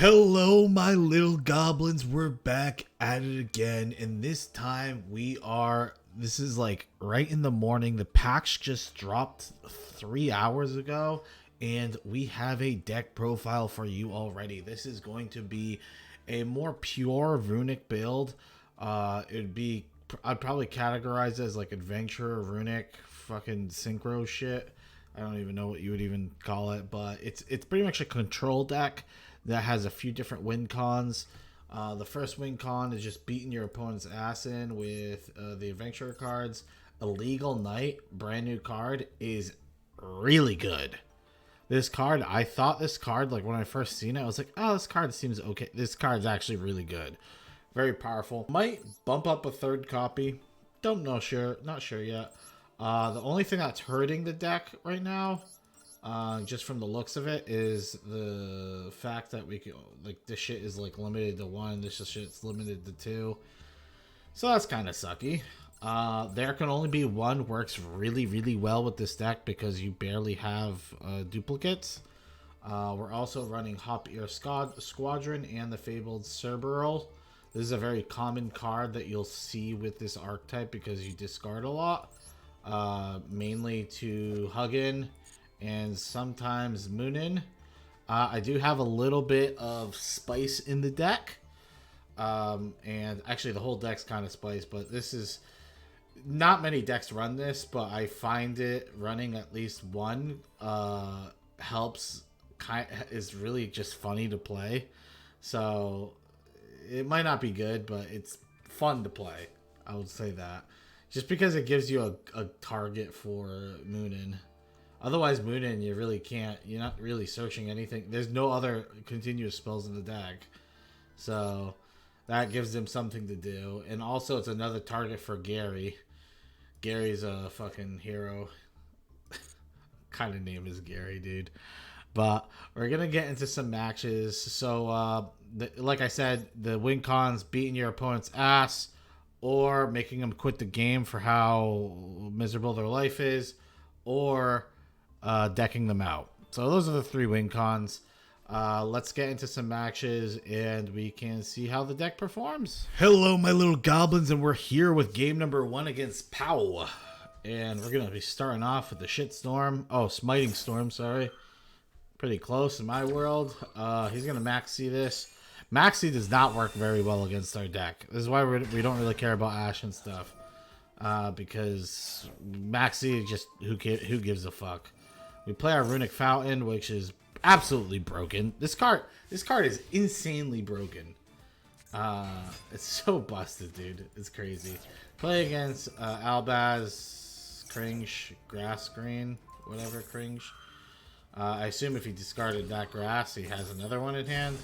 Hello, my little goblins. We're back at it again, and this time this is like right in the morning. The packs just dropped 3 hours ago, and we have a deck profile for you already. This is going to be a more pure Runick build. I'd probably categorize it as like adventure, Runick, fucking synchro shit. I don't even know what you would even call it, but it's pretty much a control deck that has a few different win cons. The first win con is just beating your opponent's ass in with the adventure cards. Illegal Knight, brand new card, is really good. This card, I thought this card, like when I first seen it, I was like, oh, this card seems okay. This card's actually really good. Very powerful. Might bump up a third copy. Don't know, not sure yet. The only thing that's hurting the deck right now, just from the looks of it, is the fact that we can, like, this shit is like limited to 1. This shit's limited to 2. So that's kind of sucky. There can only be 1 works really, really well with this deck because you barely have duplicates. We're also running Hop Ear Squadron and the Fabled Cerberus. This is a very common card that you'll see with this archetype because you discard a lot. Mainly to Hugin and sometimes Moonin. I do have a little bit of spice in the deck. And actually the whole deck's kind of spice, but this is... Not many decks run this, but I find it running at least 1 helps. Is really just funny to play. So it might not be good, but it's fun to play. I would say that. Just because it gives you a target for Moonin. Otherwise, Moonin, you really can't. You're not really searching anything. There's no other continuous spells in the deck. So that gives them something to do. And also, it's another target for Gary. Gary's a fucking hero. Kind of name is Gary, dude. But we're going to get into some matches. So, like I said, the win cons, beating your opponent's ass, or making them quit the game for how miserable their life is, or decking them out. So those are the 3 win cons. Let's get into some matches, and we can see how the deck performs. Hello, my little goblins, and we're here with game number 1 against Pow. And we're going to be starting off with the Shitstorm. Oh, Smiting Storm, sorry. Pretty close in my world. He's going to Maxi this. Maxi does not work very well against our deck. This is why we don't really care about Ash and stuff. Because Maxi just, who gives a fuck. We play our Runick Fountain, which is absolutely broken. This card is insanely broken. It's so busted, dude. It's crazy. Play against Albaz, Cringe, Grass Green, whatever, Cringe. I assume if he discarded that grass, he has another one in hand.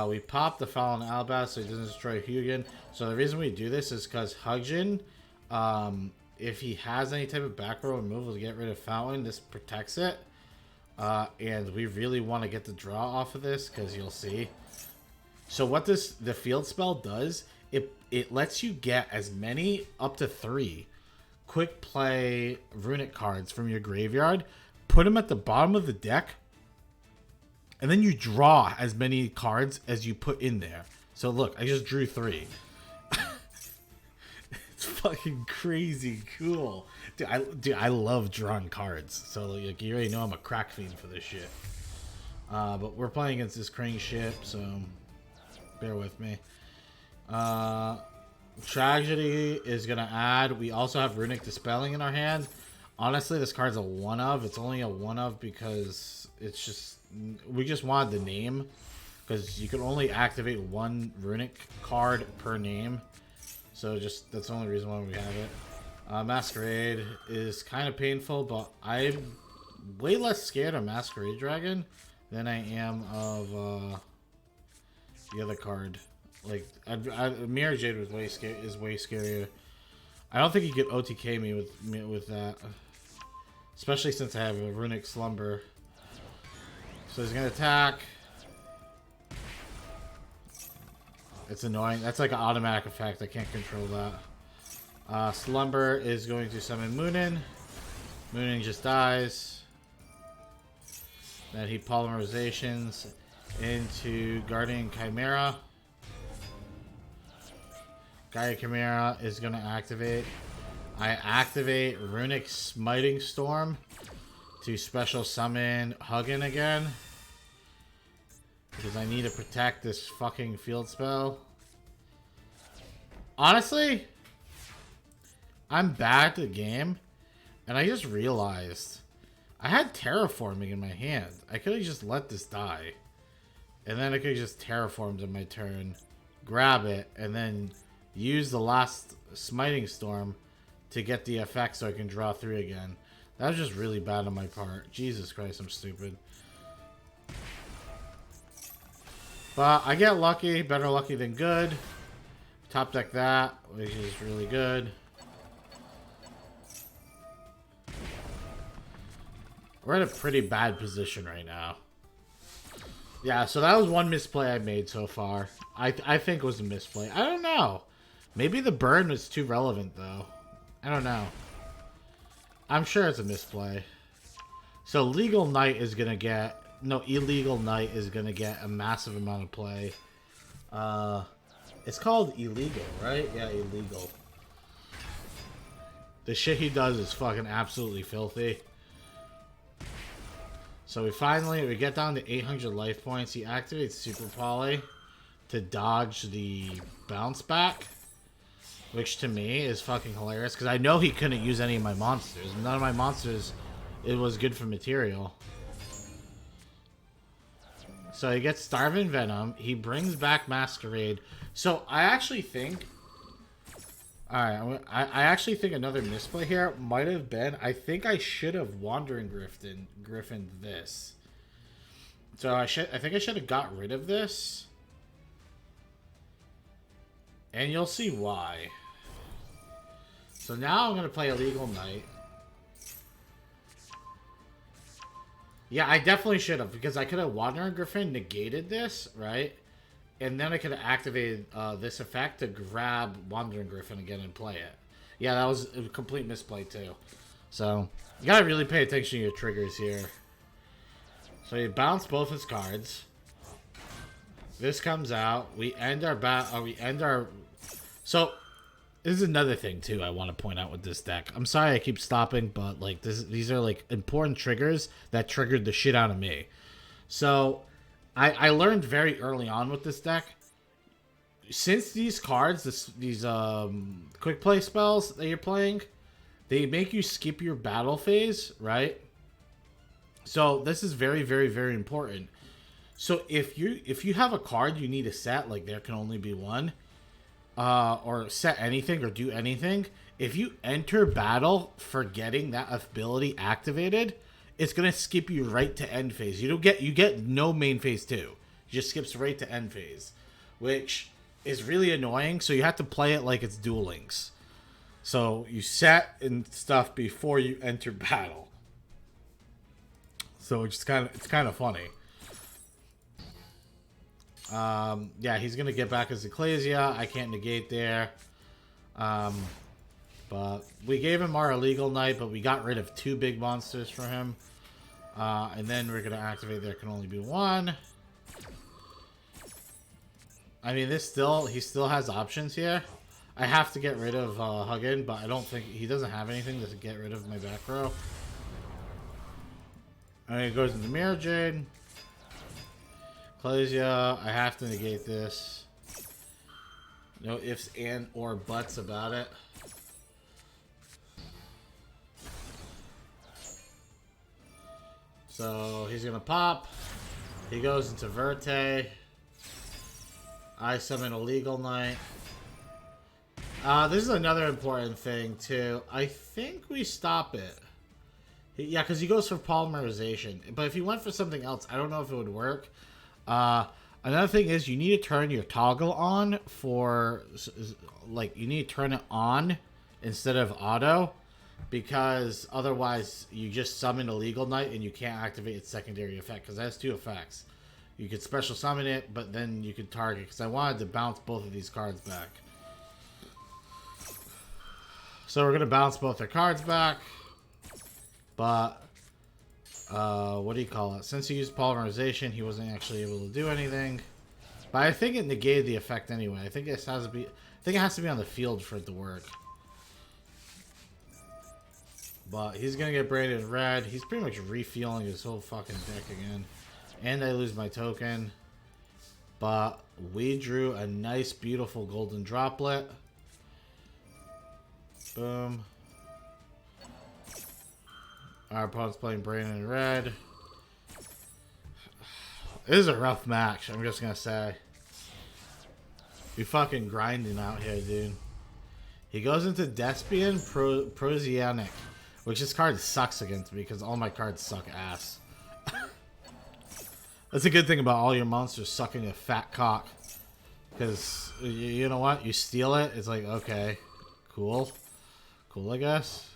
We pop the Fallen Albaz so he doesn't destroy Hugin. So the reason we do this is because Hugin, if he has any type of back row removal to get rid of Fountain, this protects it. And we really want to get the draw off of this because you'll see. So what the field spell does, it lets you get as many, up to 3, quick play Runick cards from your graveyard, put them at the bottom of the deck, and then you draw as many cards as you put in there. So look, I just drew 3. It's fucking crazy cool. Dude, I love drawing cards. So like, you already know I'm a crack fiend for this shit. But we're playing against this Crane ship, so bear with me. Tragedy is going to add. We also have Runick Dispelling in our hand. Honestly, this card's a 1 of. It's only a 1 of because it's just... We just wanted the name. Because you can only activate 1 Runick card per name. So just that's the only reason why we have it. Masquerade is kind of painful, but I'm way less scared of Masquerade Dragon than I am of the other card. Like, Mirror Jade is way scarier. I don't think you could OTK me with that. Especially since I have a Runick Slumber. So he's going to attack. It's annoying. That's like an automatic effect. I can't control that. Slumber is going to summon Moonin. Moonin just dies. Then he polymerizations. into Guardian Chimera. Guardian Chimera is going to activate. I activate Runick Smiting Storm to special summon Huggin again. Because I need to protect this fucking field spell. Honestly, I'm bad at the game. And I just realized I had terraforming in my hand. I could have just let this die. And then I could have just terraformed in my turn. Grab it. And then use the last Smiting Storm to get the effect so I can draw 3 again. That was just really bad on my part. Jesus Christ, I'm stupid. But I get lucky. Better lucky than good. Top deck that, which is really good. We're in a pretty bad position right now. Yeah, so that was one misplay I made so far. I think it was a misplay. I don't know. Maybe the burn was too relevant, though. I don't know. I'm sure it's a misplay. So Legal Knight is going to get... No, Illegal Knight is going to get a massive amount of play. It's called Illegal, right? Yeah, Illegal. The shit he does is fucking absolutely filthy. So we get down to 800 life points. He activates Super Poly to dodge the bounce back. Which to me is fucking hilarious. Because I know he couldn't use any of my monsters. None of my monsters, it was good for material. So he gets Starving Venom. He brings back Masquerade. So I actually think... Alright, I actually think another misplay here might have been... I think I should have Wandering Griffin this. So I think I should have got rid of this. And you'll see why. So now I'm going to play Illegal Knight. Yeah, I definitely should have. Because I could have Wandering Griffin negated this, right? And then I could have activated this effect to grab Wandering Griffin again and play it. Yeah, that was a complete misplay too. So, you gotta really pay attention to your triggers here. So you bounce both his cards. This comes out. We end our So, this is another thing too I want to point out with this deck. I'm sorry I keep stopping, but like these are like important triggers that triggered the shit out of me. So, I learned very early on with this deck, since these cards, these quick play spells that you're playing, they make you skip your battle phase, right? So this is very, very, very important. So if you have a card you need to set, like there can only be one, or set anything or do anything, if you enter battle forgetting that ability activated, it's gonna skip you right to end phase. You get no main phase 2. It just skips right to end phase, which is really annoying. So you have to play it like it's Duel Links. So you set and stuff before you enter battle. So it's kind of funny. Yeah, he's gonna get back his Ecclesia. I can't negate there. But we gave him our Illegal Knight, but we got rid of 2 big monsters for him. And then we're going to activate There Can Only Be One. I mean, he still has options here. I have to get rid of Huggin, but I don't think... He doesn't have anything to get rid of my back row. And it goes into Mirror Jade. Ecclesia, I have to negate this. No ifs and or buts about it. So he's gonna pop. He goes into Verte. I summon Illegal Knight. This is another important thing too. I think we stop it. Yeah, because he goes for polymerization. But if he went for something else, I don't know if it would work. Another thing is you need to turn your toggle on for, like, you need to turn it on instead of auto. Because otherwise you just summon Illegal Knight and you can't activate its secondary effect. Because it has 2 effects. You could special summon it, but then you could target. Because I wanted to bounce both of these cards back. So we're going to bounce both their cards back. But what do you call it? Since he used polymerization, he wasn't actually able to do anything. But I think it negated the effect anyway. I think it has to be. I think it has to be on the field for it to work. But he's gonna get braided red. He's pretty much refueling his whole fucking deck again. And I lose my token. But we drew a nice, beautiful golden droplet. Boom. Our opponent's playing Brandon red. This is a rough match, I'm just gonna say. We fucking grinding out here, dude. He goes into Despian Prosianic, which this card sucks against me because all my cards suck ass. That's a good thing about all your monsters sucking a fat cock. Because, you know what? You steal it, it's like, okay, cool. Cool, I guess.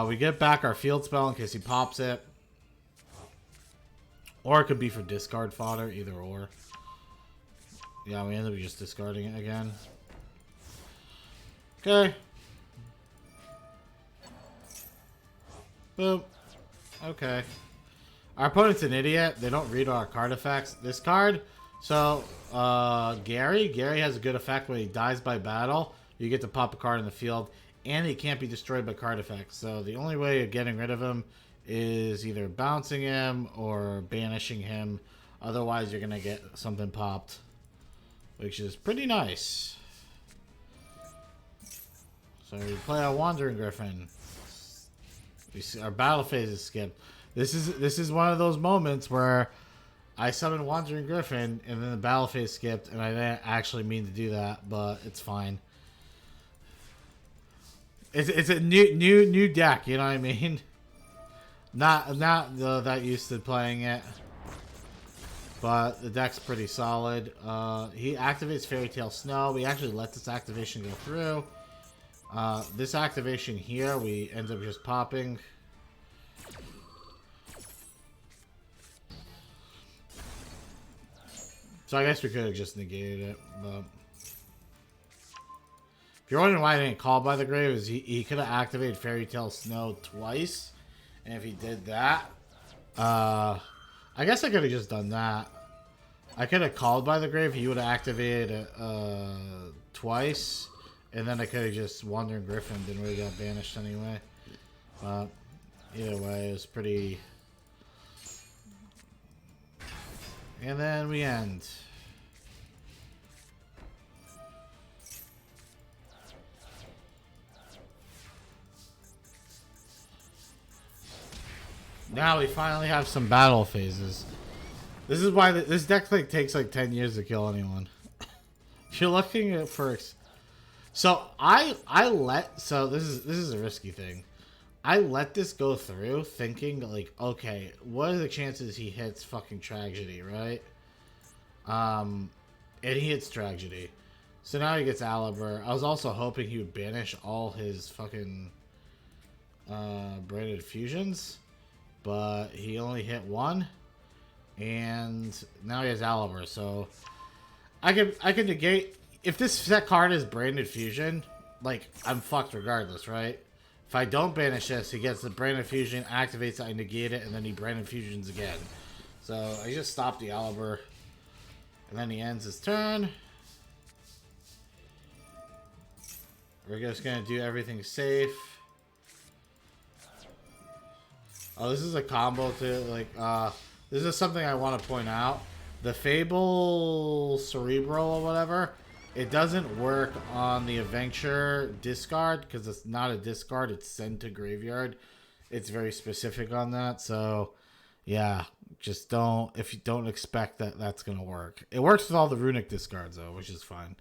We get back our field spell in case he pops it. Or it could be for discard fodder, either or. Yeah, we end up just discarding it again. Okay. Boom. Okay. Our opponent's an idiot. They don't read our card effects. This card, so Gary has a good effect when he dies by battle. You get to pop a card in the field, and he can't be destroyed by card effects. So the only way of getting rid of him is either bouncing him or banishing him. Otherwise, you're gonna get something popped, which is pretty nice. So we play our Wandering Griffin. We see our battle phase is skipped. This is one of those moments where I summon Wandering Griffin and then the battle phase skipped, and I didn't actually mean to do that, but it's fine. It's a new deck, you know what I mean? Not that used to playing it, but the deck's pretty solid. He activates Fairy Tale Snow. We actually let this activation go through. This activation here, we end up just popping. So I guess we could have just negated it, but if you're wondering why I didn't call by the grave, is he could have activated Fairy Tale Snow twice, and if he did that, I guess I could have just done that. I could have called by the grave. He would have activated it twice, and then I could have just Wandering Griffin. Didn't really got banished anyway. Either way, it was pretty. And then we end. Now we finally have some battle phases. This is why this deck like takes like 10 years to kill anyone. If you're looking at first, so this is a risky thing. I let this go through thinking like, okay, what are the chances he hits fucking Tragedy, right? And he hits Tragedy. So now he gets Aliber. I was also hoping he would banish all his fucking braided fusions, but he only hit one, and now he has Aliber. So I can negate if this set card is Branded Fusion. Like, I'm fucked regardless, right? If I don't banish this, he gets the Branded Fusion, activates it, I negate it, and then he Branded Fusions again. So I just stopped the Aliber, and then he ends his turn. We're just gonna do everything safe. Oh, this is a combo too. Like, this is something I want to point out. The Fable Cerebral or whatever, it doesn't work on the Adventure discard because it's not a discard. It's sent to graveyard. It's very specific on that. So, yeah, just if you don't expect that that's gonna work. It works with all the Runick discards though, which is fine.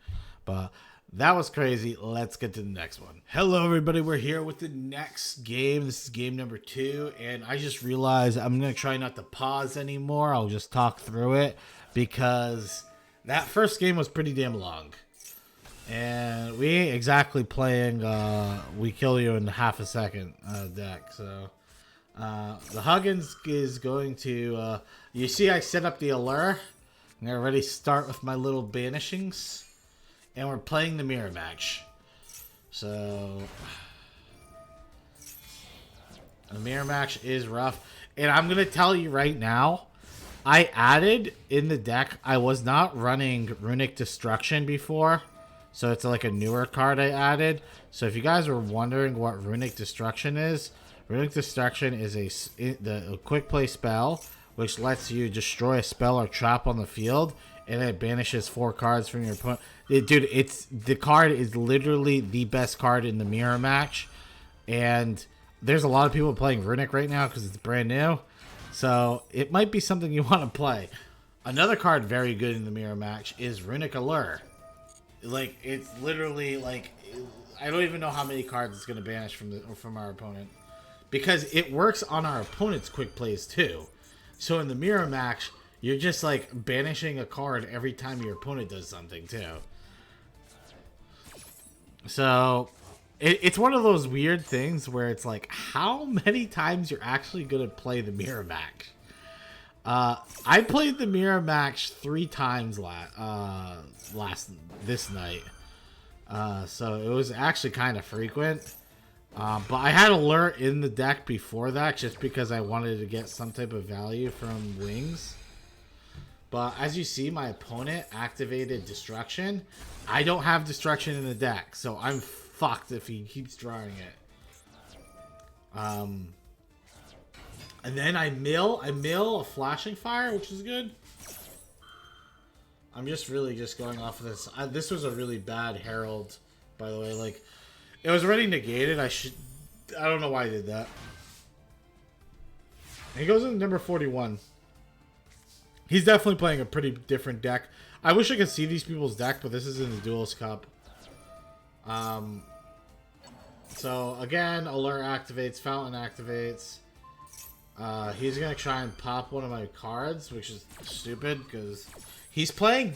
But that was crazy. Let's get to the next one. Hello, everybody. We're here with the next game. This is game number 2, and I just realized I'm going to try not to pause anymore. I'll just talk through it because that first game was pretty damn long. And we ain't exactly playing we kill you in half a second deck. So the Huggins is going to... you see I set up the allure. I'm going to already start with my little banishings. And we're playing the mirror match. So The mirror match is rough. And I'm going to tell you right now, I added in the deck, I was not running Runick Destruction before. So it's like a newer card I added. So if you guys were wondering what Runick Destruction is, Runick Destruction is a quick play spell, which lets you destroy a spell or trap on the field, and it banishes 4 cards from your opponent. Dude, the card is literally the best card in the mirror match, and there's a lot of people playing Runick right now because it's brand new, so it might be something you want to play. Another card very good in the mirror match is Runick Allure. Like, it's literally like, I don't even know how many cards it's going to banish from our opponent, because it works on our opponent's quick plays too. So in the mirror match, you're just like banishing a card every time your opponent does something too. So it's one of those weird things where it's like, how many times you're actually going to play the mirror match? I played the mirror match 3 times this night. So it was actually kind of frequent. But I had Allure in the deck before that just because I wanted to get some type of value from wings. But as you see, my opponent activated Destruction. I don't have Destruction in the deck, so I'm fucked if he keeps drawing it. And then I mill a Flashing Fire, which is good. I'm just really just going off of this. This was a really bad Herald, by the way. Like, it was already negated. I don't know why I did that. He goes in number 41. He's definitely playing a pretty different deck. I wish I could see these people's deck, but this is in the Duels Cup. So, again, Allure activates, Fountain activates. He's going to try and pop one of my cards, which is stupid, because he's playing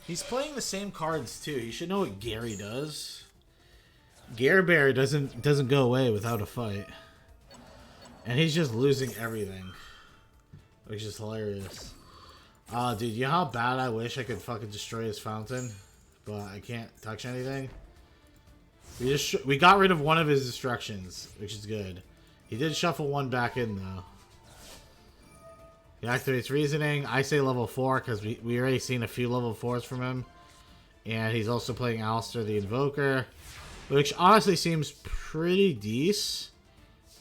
the same cards, too. You should know what Gary does. Gare Bear doesn't go away without a fight. And he's just losing everything, which is hilarious. Dude, you know how bad I wish I could fucking destroy his fountain, but I can't touch anything? We got rid of one of his destructions, which is good. He did shuffle one back in, though. He activates Reasoning. I say level 4, because we already seen a few level 4s from him. And he's also playing Alistair the Invoker, which honestly seems pretty decent.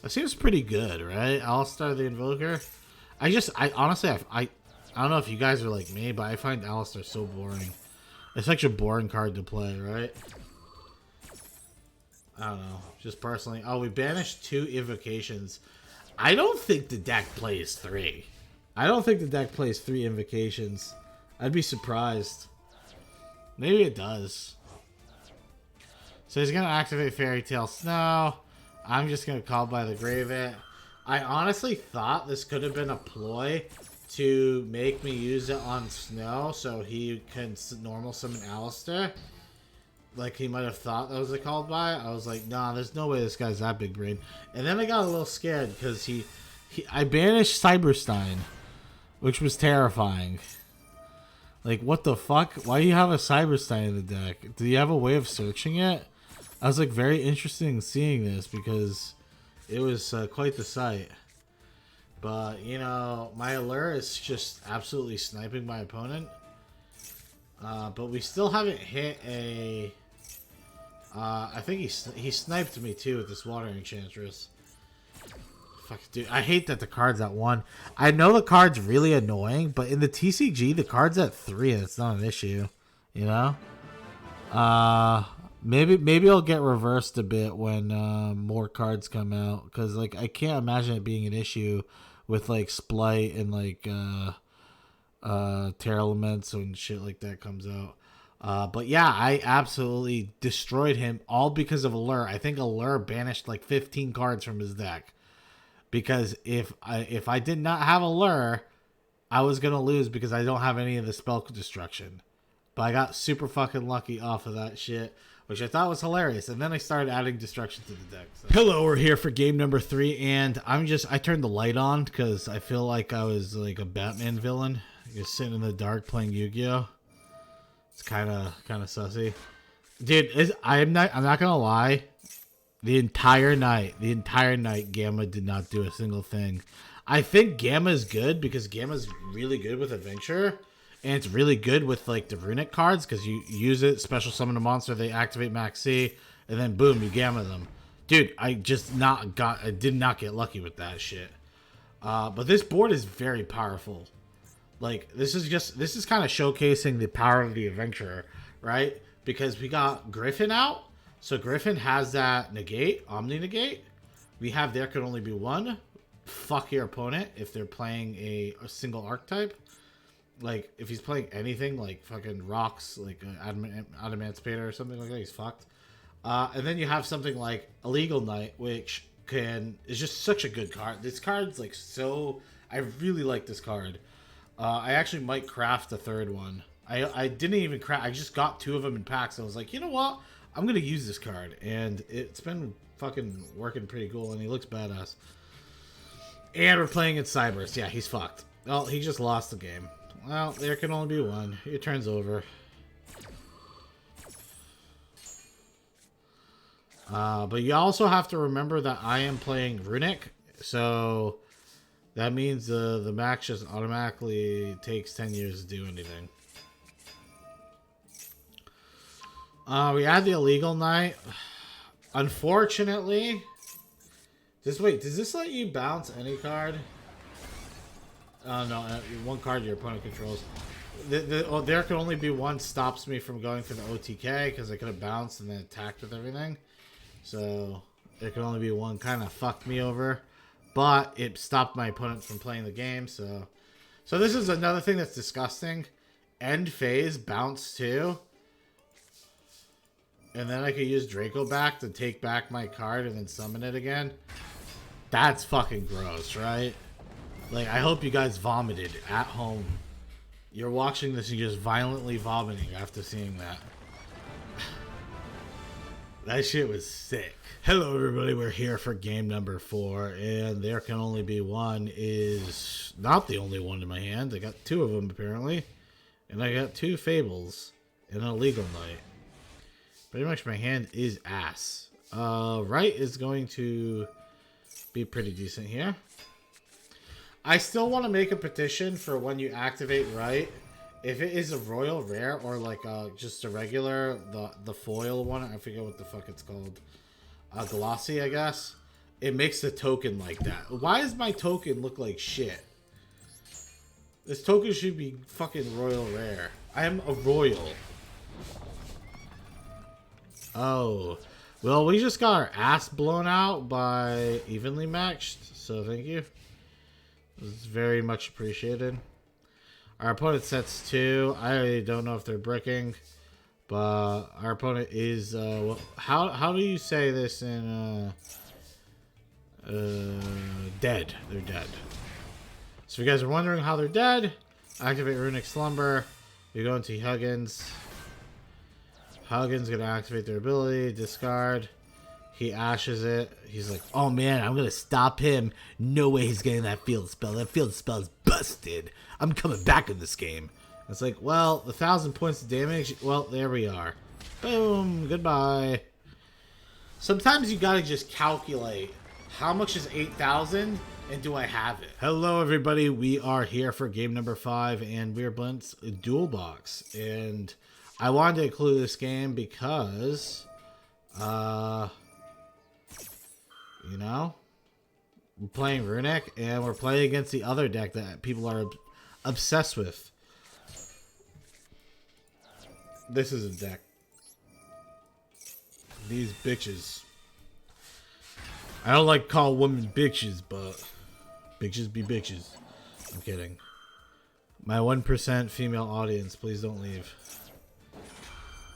It seems pretty good, right? Alistair the Invoker. I honestly, I don't know if you guys are like me, but I find Alistair so boring. It's such a boring card to play, right? I don't know. Just personally. Oh, we banished 2 Invocations. I don't think the deck plays 3. I don't think the deck plays 3 Invocations. I'd be surprised. Maybe it does. So he's going to activate Fairy Tale Snow. I'm just going to call by the Grave It. I honestly thought this could have been a ploy to make me use it on Snow so he can normal summon Alistair. Like he might have thought that was a call by. I was like, nah, there's no way this guy's that big brain. And then I got a little scared because I banished Cyberstein, which was terrifying. Like, what the fuck? Why do you have a Cyberstein in the deck? Do you have a way of searching it? I was like very interested in seeing this because it was quite the sight. But, you know, my Allure is just absolutely sniping my opponent. But we still haven't hit a... I think he sniped me too with this Water Enchantress. Fuck, dude. I hate that the card's at 1. I know the card's really annoying, but in the TCG, the card's at 3 and it's not an issue. You know? Maybe it'll get reversed a bit when more cards come out. Because, like, I can't imagine it being an issue with, like, Splight and, like, Terra Elements and shit like that comes out. But yeah, I absolutely destroyed him all because of Allure. I think Allure banished like 15 cards from his deck. Because if I did not have Allure, I was going to lose because I don't have any of the spell destruction. But I got super fucking lucky off of that shit, which I thought was hilarious. And then I started adding destruction to the deck. So. Hello, we're here for game number 3, and I turned the light on because I feel like I was like a Batman villain. Just sitting in the dark playing Yu-Gi-Oh! It's kind of sussy. Dude, I'm not going to lie. The entire night, Gamma did not do a single thing. I think Gamma is good because Gamma's really good with Adventure, and it's really good with like the Runick cards because you use it, special summon a monster, they activate Max C, and then boom, you Gamma them. Dude, I did not get lucky with that shit. But this board is very powerful. Like this is kind of showcasing the power of the Adventurer, right? Because we got Griffin out. So Griffin has that negate, Omni negate. We have there could only be one. Fuck your opponent if they're playing a single archetype. Like if he's playing anything like fucking rocks, like Adamantipator or something like that, he's fucked. And then you have something like Illegal Knight, which is just such a good card. This card's like so. I really like this card. I actually might craft a third one. I didn't even craft. I just got 2 of them in packs. I was like, you know what? I'm gonna use this card, and it's been fucking working pretty cool, and he looks badass. And we're playing in Cyberse. Yeah, he's fucked. Well, he just lost the game. Well, there can only be one. Your turn's over. But you also have to remember that I am playing Runick, so that means the max just automatically takes 10 years to do anything. We had the Illegal Knight. Unfortunately, does this let you bounce any card? Oh no, one card your opponent controls. There can only be one stops me from going for the OTK because I could have bounced and then attacked with everything. So there can only be one. Kind of fucked me over, but it stopped my opponent from playing the game. So this is another thing that's disgusting. End phase bounce too. And then I could use Draco back to take back my card and then summon it again. That's fucking gross, right? Like, I hope you guys vomited at home. You're watching this and you're just violently vomiting after seeing that. That shit was sick. Hello, everybody. We're here for game number 4. And there can only be one is not the only one in my hand. I got 2 of them, apparently. And I got 2 Fables and an Illegal Knight. Pretty much my hand is ass. Right is going to be pretty decent here. I still want to make a petition for when you activate right. If it is a royal rare or like just a regular, the foil one, I forget what the fuck it's called. Glossy, I guess. It makes the token like that. Why does my token look like shit? This token should be fucking royal rare. I am a royal. Oh, well, we just got our ass blown out by evenly matched, so thank you. It's very much appreciated. Our opponent sets 2. I don't know if they're bricking, but our opponent is, well, how do you say this in, dead. They're dead. So if you guys are wondering how they're dead, activate Runick Slumber. You go into Huggins. Huggins gonna activate their ability, discard. He ashes it. He's like, oh man, I'm gonna stop him. No way he's getting that field spell. That field spell is busted. I'm coming back in this game. It's like, well, 1,000 points of damage. Well, there we are. Boom. Goodbye. Sometimes you gotta just calculate how much is 8,000 and do I have it? Hello, everybody. We are here for game number 5, and we're playing Duel Box. And I wanted to include this game because, you know, we're playing Runick, and we're playing against the other deck that people are obsessed with. This is a deck. These bitches. I don't like to call women bitches, but bitches be bitches. I'm kidding. My 1% female audience, please don't leave.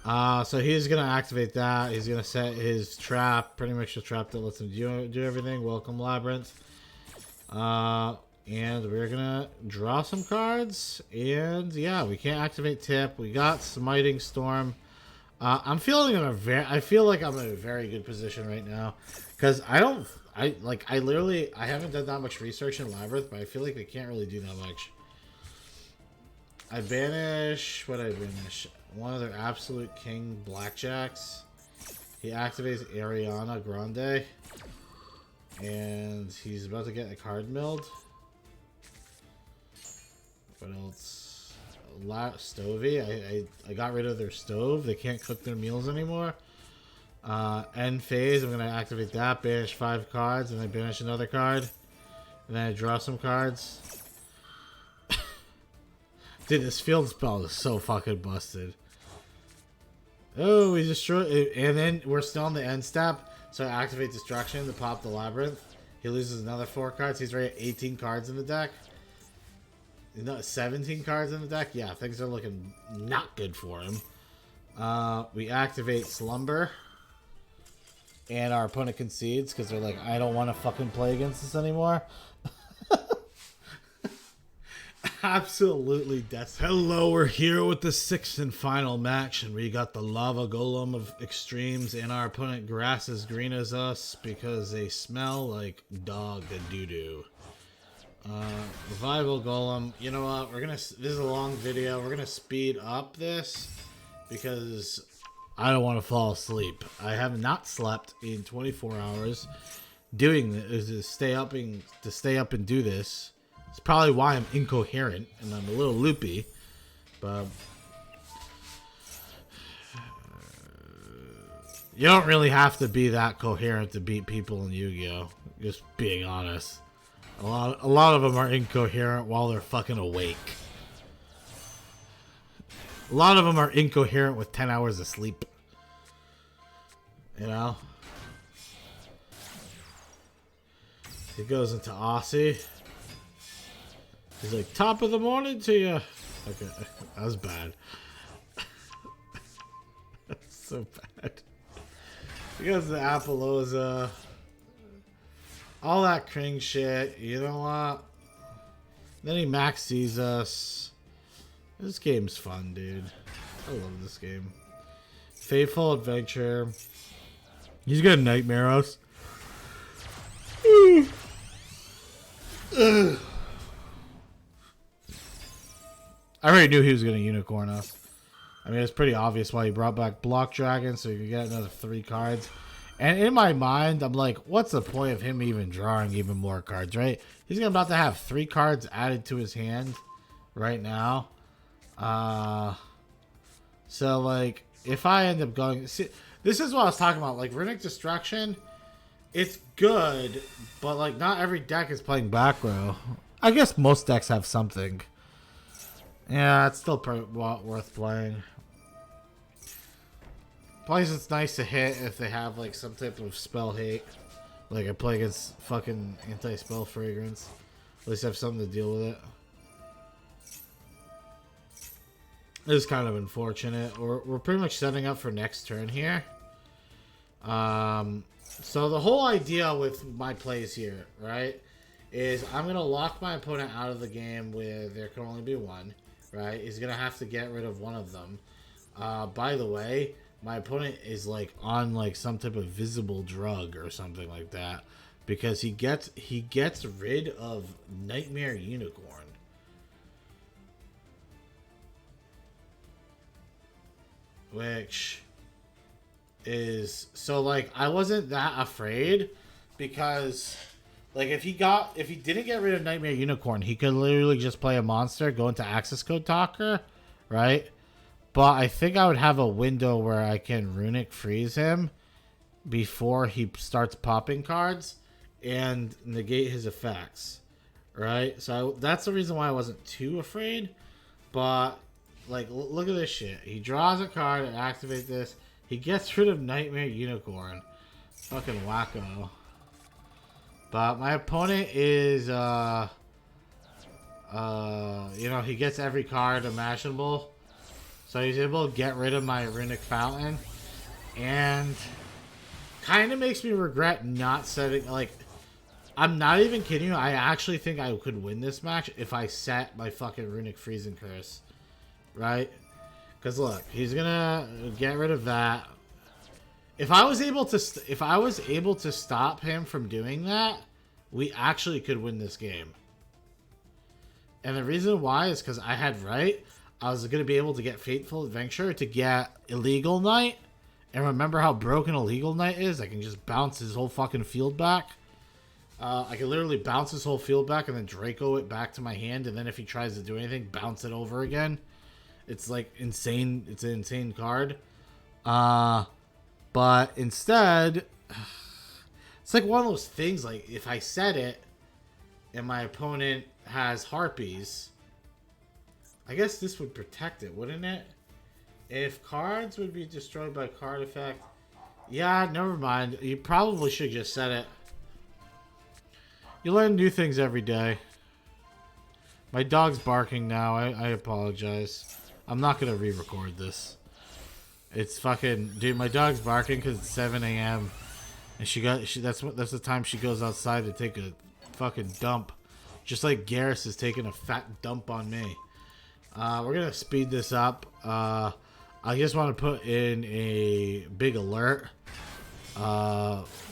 So he's going to activate that. He's going to set his trap. Pretty much the trap that lets him do everything. Welcome, Labyrinth. And we're going to draw some cards. And yeah, we can't activate Tip. We got Smiting Storm. I'm feeling I feel like I'm in a very good position right now. Because I haven't done that much research in Labyrinth, but I feel like they can't really do that much. I banish, what I banish? One of their absolute king blackjacks. He activates Ariana Grande. And he's about to get a card milled. What else? Stovey. I got rid of their stove. They can't cook their meals anymore. End phase. I'm going to activate that. Banish 5 cards. And then banish another card. And then I draw some cards. Dude, this field spell is so fucking busted. Oh, we destroyed it. And then we're still on the end step. So I activate Destruction to pop the Labyrinth. He loses another 4 cards. He's already at 18 cards in the deck. No, 17 cards in the deck. Yeah, things are looking not good for him. We activate Slumber. And our opponent concedes because they're like, I don't want to fucking play against this anymore. Absolutely desperate. Hello, we're here with the 6th and final match, and we got the Lava Golem of Extremes, and our opponent grass as green as us because they smell like dog doo-doo. Revival Golem, you know what, this is a long video, we're gonna speed up this because I don't want to fall asleep. I have not slept in 24 hours. Doing this to stay up and do this. It's probably why I'm incoherent and I'm a little loopy, but you don't really have to be that coherent to beat people in Yu-Gi-Oh! Just being honest. A lot of them are incoherent while they're fucking awake. A lot of them are incoherent with 10 hours of sleep. You know? He goes into Aussie. He's like, top of the morning to you. Okay, that was bad. That's so bad. He goes to Appaloosa. All that cring shit. You know what? Then he maxes us. This game's fun, dude. I love this game. Faithful Adventure. He's gonna nightmare us. I already knew he was going to unicorn us. I mean, it's pretty obvious why he brought back Block Dragon, so you can get another 3 cards. And in my mind, I'm like, what's the point of him even drawing even more cards, right? He's about to have 3 cards added to his hand right now. So, like, if I end up going... See, this is what I was talking about. Like, Runick Destruction, it's good, but, like, not every deck is playing back row. I guess most decks have something. Yeah, it's still worth playing. Plus, it's nice to hit if they have like some type of spell hate. Like I play against fucking anti-spell fragrance. At least I have something to deal with it. This is kind of unfortunate. We're pretty much setting up for next turn here. So the whole idea with my plays here, right, is I'm going to lock my opponent out of the game where there can only be one. Right, he's gonna have to get rid of one of them. By the way, my opponent is like on like some type of visible drug or something like that because he gets rid of Nightmare Unicorn. Which is so like I wasn't that afraid because like if he didn't get rid of Nightmare Unicorn, he could literally just play a monster, go into Access Code Talker, right? But I think I would have a window where I can Runick freeze him before he starts popping cards and negate his effects, right? So that's the reason why I wasn't too afraid. But like, look at this shit. He draws a card and activates this. He gets rid of Nightmare Unicorn. Fucking wacko. But my opponent is, you know, he gets every card imaginable. So he's able to get rid of my Runick Fountain. And kind of makes me regret not setting, like, I'm not even kidding you. I actually think I could win this match if I set my fucking Runick Freezing Curse. Right? Because look, he's gonna get rid of that. If I was able to stop him from doing that, we actually could win this game. And the reason why is because I had I was going to be able to get Fateful Adventure to get Illegal Knight And remember how broken Illegal Knight is? I can just bounce his whole fucking field back. I can literally bounce his whole field back and then Draco it back to my hand. And then if he tries to do anything, bounce it over again. It's like insane. It's an insane card. But instead, it's like one of those things. Like if I set it and my opponent has Harpies, I guess this would protect it, wouldn't it? If cards would be destroyed by card effect. Yeah, never mind. You probably should just set it. You learn new things every day. My dog's barking now. I apologize. I'm not going to re-record this. It's fucking... Dude, my dog's barking because it's 7 a.m. And that's the time she goes outside to take a fucking dump. Just like Garrus is taking a fat dump on me. We're going to speed this up. I just want to put in a big alert.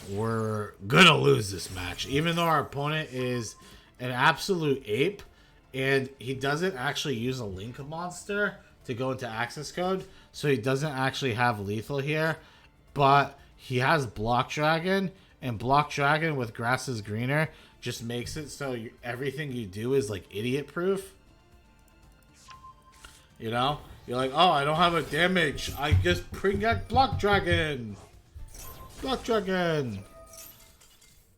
We're going to lose this match. Even though our opponent is an absolute ape. And he doesn't actually use a link monster to go into access code. So he doesn't actually have lethal here. But he has Block Dragon. And Block Dragon with Grass is Greener just makes it so everything you do is like idiot proof. You know? You're like, oh, I don't have a damage. I just bring back Block Dragon. Block Dragon.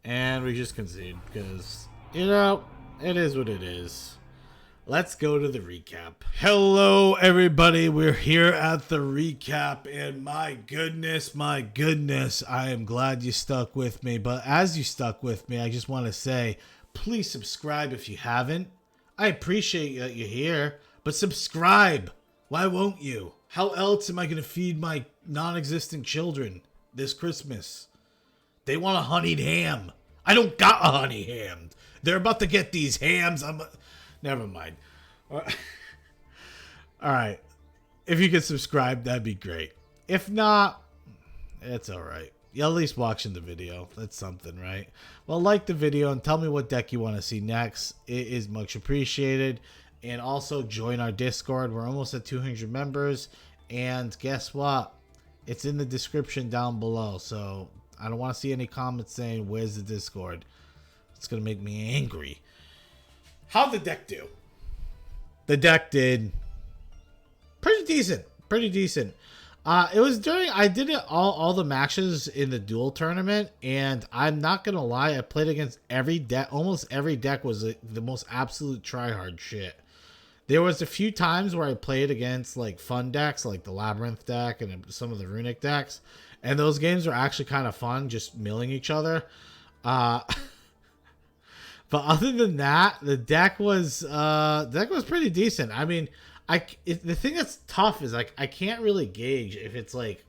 And we just concede because, you know, it is what it is. Let's go to the recap. Hello, everybody. We're here at the recap, and my goodness, I am glad you stuck with me. But as you stuck with me, I just want to say, please subscribe if you haven't. I appreciate that you're here, but subscribe. Why won't you? How else am I going to feed my non-existent children this Christmas? They want a honeyed ham. I don't got a honey ham. They're about to get these hams. Never mind. All right. If you could subscribe, that'd be great. If not, it's all right. You're at least watching the video. That's something, right? Well, like the video and tell me what deck you want to see next. It is much appreciated. And also join our Discord. We're almost at 200 members. And guess what? It's in the description down below. So I don't want to see any comments saying, where's the Discord? It's going to make me angry. How'd the deck do? The deck did pretty decent. Pretty decent. It was during... I did it all the matches in the Duel tournament. And I'm not going to lie. I played against every deck. Almost every deck was the most absolute tryhard shit. There was a few times where I played against like fun decks. Like the Labyrinth deck and some of the Runick decks. And those games were actually kind of fun. Just milling each other. But other than that, the deck was pretty decent. I mean, the thing that's tough is like I can't really gauge if it's like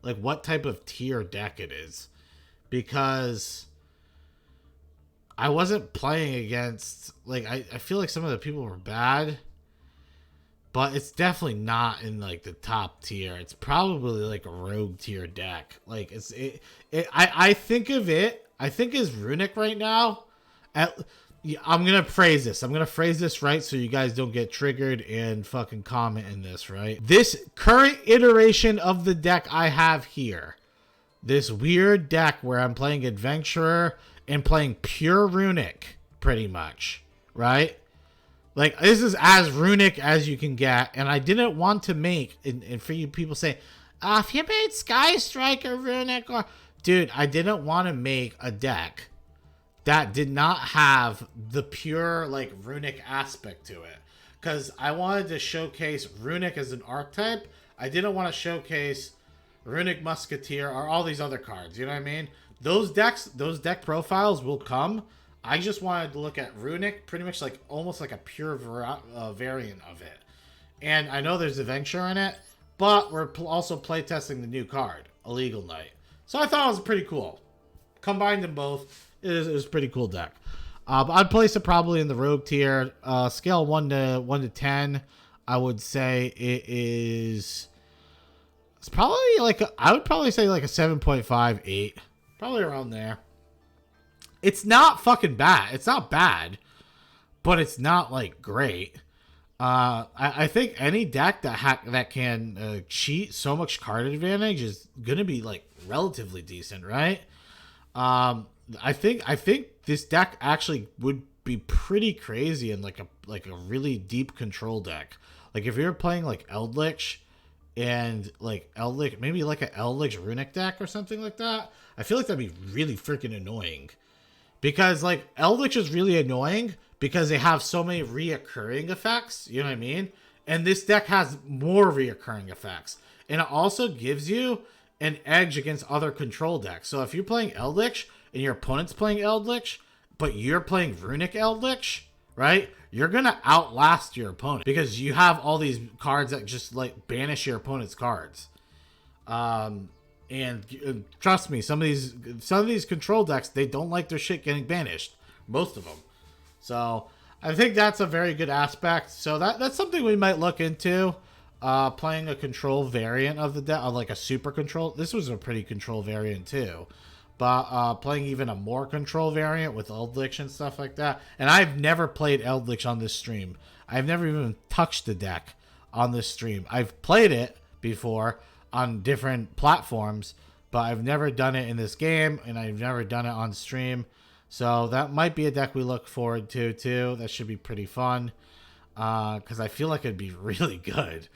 what type of tier deck it is, because I wasn't playing against like I feel like some of the people were bad, but it's definitely not in like the top tier. It's probably like a rogue tier deck. Like I think of it. I think as Runick right now. I'm going to phrase this. I'm going to phrase this right so you guys don't get triggered and fucking comment in this, right? This current iteration of the deck I have here, this weird deck where I'm playing Adventurer and playing pure Runick, pretty much, right? Like, this is as Runick as you can get, and I didn't want to make, and for you people say, if you made Sky Striker Runick, or... Dude, I didn't want to make a deck that did not have the pure, like, Runick aspect to it. Because I wanted to showcase Runick as an archetype. I didn't want to showcase Runick Musketeer or all these other cards. You know what I mean? Those deck profiles will come. I just wanted to look at Runick pretty much like, almost like a pure variant of it. And I know there's Adventure in it, but we're also playtesting the new card, Illegal Knight. So I thought it was pretty cool. Combined them both. It was a pretty cool deck. But I'd place it probably in the rogue tier. Scale 1 to 10, I would say it is... It's probably like... I would probably say like a 7.5, 8. Probably around there. It's not fucking bad. It's not bad. But it's not like great. I think any deck that can cheat so much card advantage is gonna be like relatively decent, right? Um, I think this deck actually would be pretty crazy in like a really deep control deck. Like if you're playing like Eldritch and like Eldritch, maybe like an Eldritch Runick deck or something like that. I feel like that'd be really freaking annoying because like Eldritch is really annoying because they have so many reoccurring effects. You know what I mean? And this deck has more reoccurring effects, and it also gives you an edge against other control decks. So if you're playing Eldritch and your opponent's playing Eldritch, but you're playing Runick Eldritch, right? You're gonna outlast your opponent because you have all these cards that just like banish your opponent's cards. Um, and trust me, some of these control decks, they don't like their shit getting banished. Most of them. So I think that's a very good aspect. So that's something we might look into. Playing a control variant of the deck, like a super control. This was a pretty control variant too. But playing even a more control variant with Eldritch and stuff like that. And I've never played Eldritch on this stream. I've never even touched the deck on this stream. I've played it before on different platforms, but I've never done it in this game, and I've never done it on stream. So that might be a deck we look forward to too. That should be pretty fun. Because I feel like it'd be really good.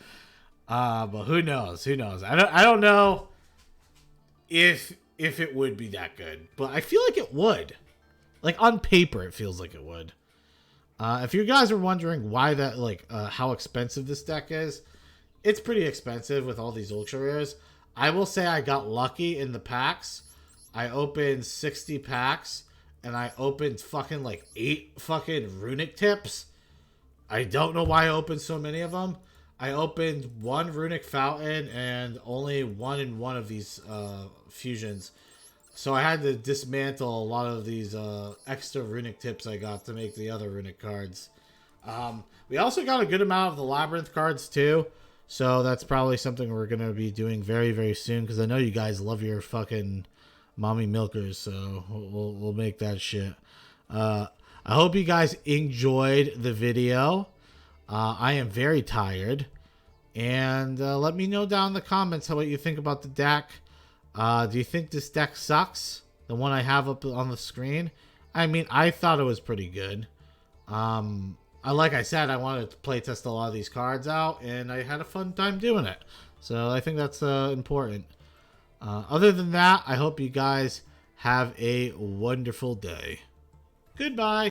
But who knows? Who knows? I don't know if it would be that good, but I feel like it would. Like on paper, it feels like it would. If you guys are wondering why that, like, how expensive this deck is, it's pretty expensive with all these ultra rares. I will say I got lucky in the packs. I opened 60 packs, and I opened fucking like 8 fucking Runick tips. I don't know why I opened so many of them. I opened 1 Runick Fountain and only 1 in 1 of these fusions. So I had to dismantle a lot of these extra Runick tips I got to make the other Runick cards. We also got a good amount of the Labyrinth cards too. So that's probably something we're going to be doing very, very soon. Because I know you guys love your fucking mommy milkers. So we'll make that shit. I hope you guys enjoyed the video. I am very tired. And let me know down in the comments what you think about the deck. Do you think this deck sucks? The one I have up on the screen? I mean, I thought it was pretty good. Like I said, I wanted to play test a lot of these cards out, and I had a fun time doing it. So I think that's important. Other than that, I hope you guys have a wonderful day. Goodbye.